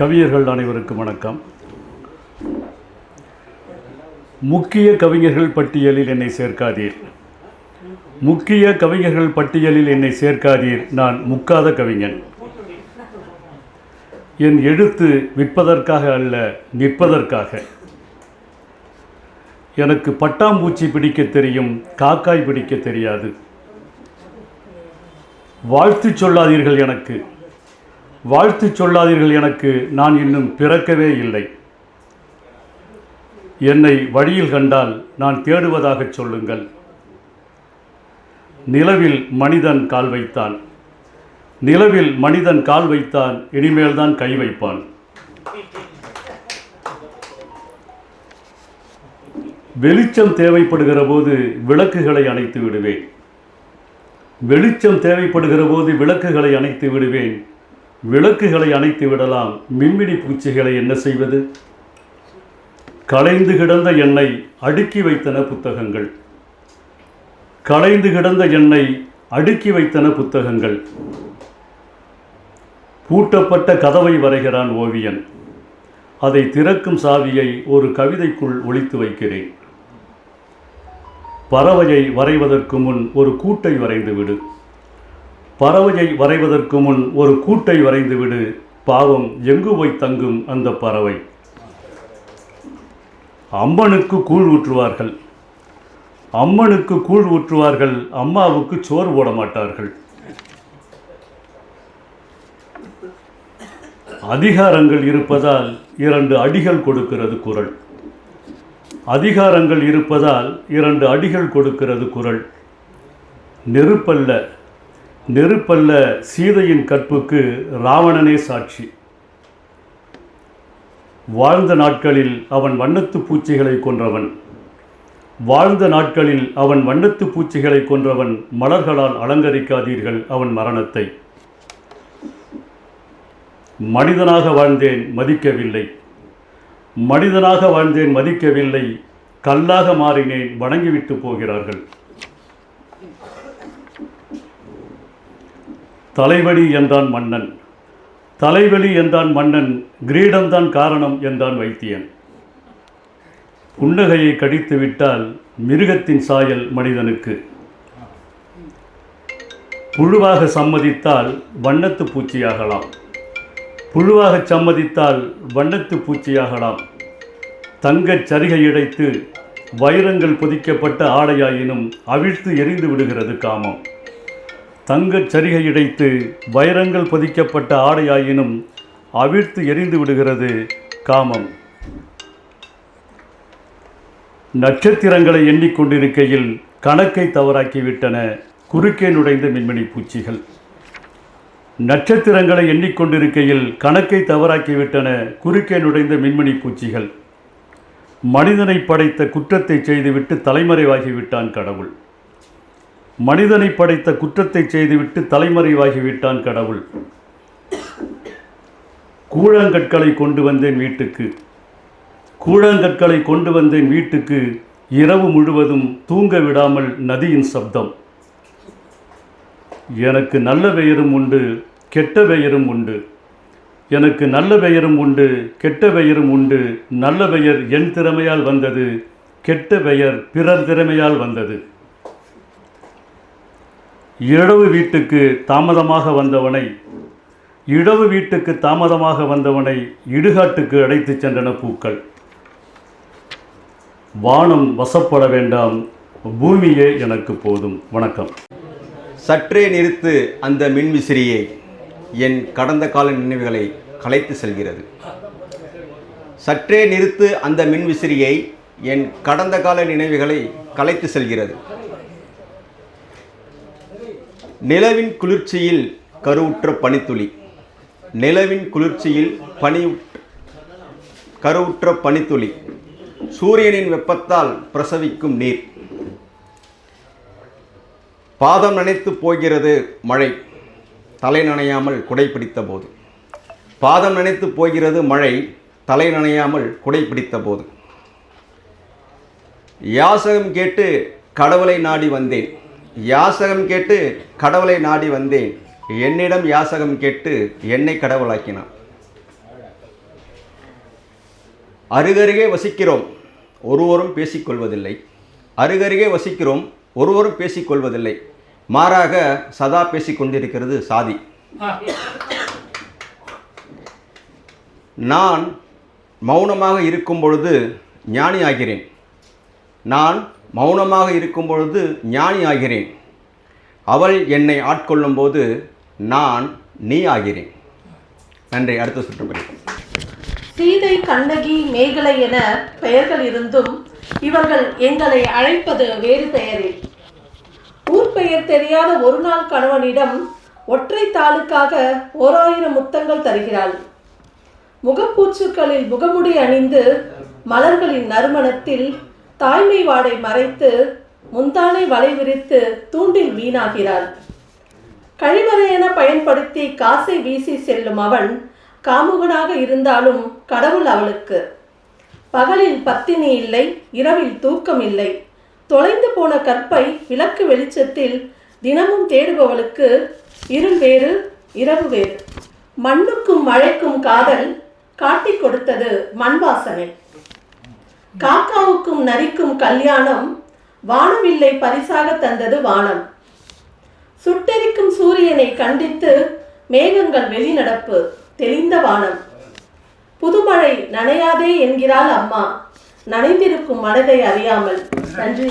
கவிஞர்கள் அனைவருக்கும் வணக்கம். முக்கிய கவிஞர்கள் பட்டியலில் என்னை சேர்க்காதீர். முக்கிய கவிஞர்கள் பட்டியலில் என்னை சேர்க்காதீர். நான் முக்காத கவிஞன். என் எழுத்து விற்பதற்காக அல்ல, நிற்பதற்காக. எனக்கு பட்டாம்பூச்சி பிடிக்க தெரியும், காக்காய் பிடிக்க தெரியாது. வாழ்த்து சொல்லாதீர்கள் எனக்கு, வாழ்த்து சொல்லாதீர்கள் எனக்கு. நான் இன்னும் பிறக்கவே இல்லை. என்னை வழியில் கண்டால் நான் தேடுவதாக சொல்லுங்கள். நிலவில் மனிதன் கால் வைத்தான், நிலவில் மனிதன் கால் வைத்தான், இனிமேல்தான் கை வைப்பான். வெளிச்சம் தேவைப்படுகிற போது விளக்குகளை அணைத்து விடுவேன். வெளிச்சம் தேவைப்படுகிற போது விளக்குகளை அணைத்து விடுவேன். விளக்குகளை அணைத்து விடலாம், மின்மினி பூச்சிகளை என்ன செய்வது? களைந்து கிடந்த எண்ணை அடுக்கி வைத்தன புத்தகங்கள், களைந்து கிடந்த எண்ணை அடுக்கி வைத்தன புத்தகங்கள். பூட்டப்பட்ட கதவை வரைகிறான் ஓவியன். அதை திறக்கும் சாவியை ஒரு கவிதைக்குள் ஒளித்து வைக்கிறேன். பறவையை வரைவதற்கு முன் ஒரு கூட்டை வரைந்து விடு. பறவையை வரைவதற்கு முன் ஒரு கூட்டை வரைந்து விடு. பாவம், எங்கு போய் தங்கும் அந்த பறவை? அம்மனுக்கு கூழ் ஊற்றுவார்கள், அம்மனுக்கு கூழ் ஊற்றுவார்கள், அம்மாவுக்கு சோறு போட மாட்டார்கள். அதிகாரங்கள் இருப்பதால் 2 அடிகள் கொடுக்கிறது குரல். அதிகாரங்கள் இருப்பதால் 2 அடிகள் கொடுக்கிறது குரல். நெருப்பல்ல, நெருப்பல்ல, சீதையின் கற்புக்கு ராவணனே சாட்சி. வாழ்ந்த நாட்களில் அவன் வண்ணத்து பூச்சிகளை கொன்றவன், வாழ்ந்த நாட்களில் அவன் வண்ணத்து பூச்சிகளை கொன்றவன். மலர்களால் அலங்கரிக்காதீர்கள் அவன் மரணத்தை. மனிதனாக வாழ்ந்தேன், மதிக்கவில்லை. மனிதனாக வாழ்ந்தேன், மதிக்கவில்லை. கல்லாக மாறினேன், வணங்கிவிட்டு போகிறார்கள். தலைவலி என்றான் மன்னன், தலைவலி என்றான் மன்னன். கிரீடம்தான் காரணம் என்றான் வைத்தியன். புன்னகையை கடித்து விட்டால் மிருகத்தின் சாயல் மனிதனுக்கு. புழுவாக சம்மதித்தால் வண்ணத்து பூச்சியாகலாம், புழுவாக சம்மதித்தால் வண்ணத்து பூச்சியாகலாம். தங்கச் சரிகை இடைத்து வைரங்கள் பொதிக்கப்பட்ட ஆடையாயினும் அவிழ்த்து எரிந்து விடுகிறது காமம். தங்கச் சரிகை இடைத்து வைரங்கள் பொதிக்கப்பட்ட ஆடையாயினும் அவிழ்த்து எரிந்து விடுகிறது காமம். நட்சத்திரங்களை எண்ணிக்கொண்டிருக்கையில் கணக்கை தவறாக்கிவிட்டன குறுக்கே நுழைந்த மின்மினி பூச்சிகள். நட்சத்திரங்களை எண்ணிக்கொண்டிருக்கையில் கணக்கை தவறாக்கிவிட்டன குறுக்கே நுழைந்த மின்மினி பூச்சிகள். மனிதனை படைத்த குற்றத்தை செய்துவிட்டு தலைமறைவாகிவிட்டான் கடவுள். மனிதனை படைத்த குற்றத்தை செய்துவிட்டு தலைமறைவாகிவிட்டான் கடவுள். கூழாங்கற்களை கொண்டு வந்தேன் வீட்டுக்கு, கூழாங்கற்களை கொண்டு வந்தேன் வீட்டுக்கு. இரவு முழுவதும் தூங்க விடாமல் நதியின் சப்தம். எனக்கு நல்ல பெயரும் உண்டு, கெட்ட பெயரும் உண்டு. எனக்கு நல்ல பெயரும் உண்டு, கெட்ட பெயரும் உண்டு. நல்ல பெயர் என் திறமையால் வந்தது, கெட்ட பெயர் பிறர் திறமையால் வந்தது. இடவு வீட்டுக்கு தாமதமாக வந்தவனை, இடவு வீட்டுக்கு தாமதமாக வந்தவனை இடுகாட்டுக்கு அழைத்து சென்றன பூக்கள். வானம் வசப்பட வேண்டாம், பூமியே எனக்கு போதும். வணக்கம். சற்றே நிறுத்து அந்த மின்விசிறியை, என் கடந்த கால நினைவுகளை கலைத்து செல்கிறது. சற்றே நிறுத்து அந்த மின்விசிறியை, என் கடந்த கால நினைவுகளை கலைத்து செல்கிறது. நிலவின் குளிர்ச்சியில் கருவுற்ற பனித்துளி, நிலவின் குளிர்ச்சியில் கருவுற்ற பனித்துளி. சூரியனின் வெப்பத்தால் பிரசவிக்கும் நீர். பாதம் நனைத்து போகிறது மழை, தலை நனையாமல் குடை பிடித்த போது. பாதம் நனைத்து போகிறது மழை, தலை நனையாமல் குடை பிடித்த போது. யாசகம் கேட்டு கடவுளை நாடி வந்தேன், யாசகம் கேட்டு கடவுளை நாடி வந்தேன். என்னிடம் யாசகம் கேட்டு என்னை கடவுளாக்கினான். அருகருகே வசிக்கிறோம், ஒருவரும் பேசிக்கொள்வதில்லை. அருகருகே வசிக்கிறோம், ஒருவரும் பேசிக்கொள்வதில்லை. மாறாக சதா பேசிக்கொண்டிருக்கிறது சாதி. நான் மௌனமாக இருக்கும் பொழுது ஞானி ஆகிறேன். நான் மௌனமாக இருக்கும் பொழுது ஞானி ஆகிறேன். அவள் என்னை ஆட்கொள்ளும் போது நான் நீ ஆகிறேன். நன்றி. அடுத்த சுற்றுப்படி. சீதை, கண்ணகி, மேகலை என பெயர்கள் இருந்தும் இவர்கள் எங்களை அழைப்பது வேறு பெயரில். ஊர் பெயர் தெரியாத ஒரு நாள் கணவனிடம் ஒற்றை தாளுக்காக 1000 முத்தங்கள் தருகிறாள். முகப்பூச்சுக்களில் முகமுடி அணிந்து மலர்களின் நறுமணத்தில் தாய்மை வாடை மறைத்து முந்தானை வலை விரித்து தூண்டில் மீனாகிறாள். கழிவறையென பயன்படுத்தி காசை வீசி செல்லும் அவன் காமுகனாக இருந்தாலும் கடவுள் அவளுக்கு. பகலில் பத்தினி இல்லை, இரவில் தூக்கம் இல்லை. தொலைந்து போன கற்பை விளக்கு வெளிச்சத்தில் தினமும் தேடுபவளுக்கு இருள் வேறு, இரவு வேறு. மண்ணுக்கும் மழைக்கும் காதல் காட்டி கொடுத்தது மண் வாசனை. காக்காவுக்கும் நரிக்கும் கல்யாணம் வானவில்லை பரிசாக தந்தது வானம். சுட்டெரிக்கும் சூரியனை கண்டித்து மேகங்கள் வெளிநடப்பு, தெளிந்த வானம். புதுமழை நனையாதே என்கிறாள் அம்மா, நனைந்திருக்கும் மனதை அறியாமல். நன்றி.